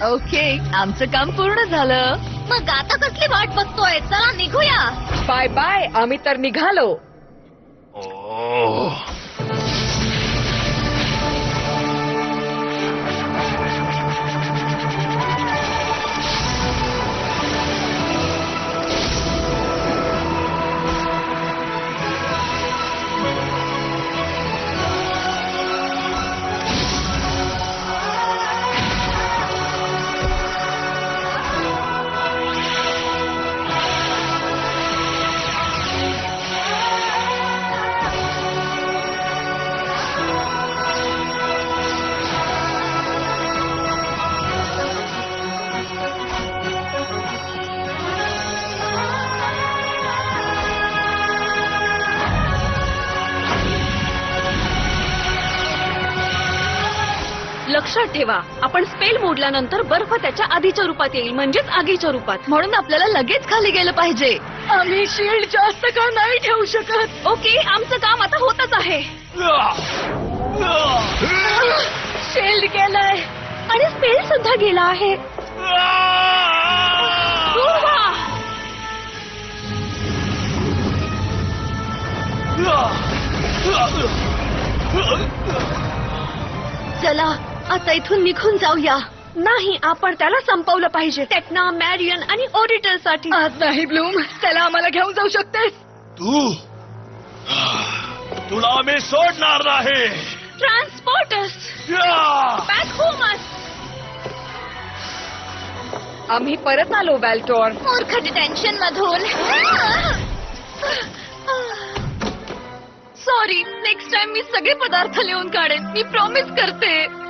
Okay, आमचं काम पूर्ण झालं. मग आता कसली वाट बघतोय? चला निघूया. बाय बाय, आम्ही तर निघालो. ओह. लक्षात ठेवा, आपण स्पेल मोडल्यानंतर बर्फ त्याच्या आधीच्या रूपात येईल, म्हणजेच आगीच्या रूपात. म्हणून आपल्याला लगेच खाली गेलं पाहिजे. आम्ही शील्ड जास्त काळ नाही ठेवू शकत. ओके, आमचं काम आता होतच आहे. शील्ड गेलाय आणि स्पेल सुद्धा गेला आहे. दूर व्हा. चला आता इथून निघून जाऊया. नाही, आपण त्याला संपवलं पाहिजे. टेक्ना, मॅरियन आणि ऑडिटर साठी. आज नाही ब्लूम, त्याला आम्हाला घेऊन जाऊ शकतेस. तुला मी सोडणार नाही. Transporters back homes. आम्ही परत आलो व्हॅल्टोर. मूर्ख डिटेन्शन मधून. सॉरी, नेक्स्ट टाइम मी सगळे पदार्थ लिहून काढेन, मी प्रॉमिस करते.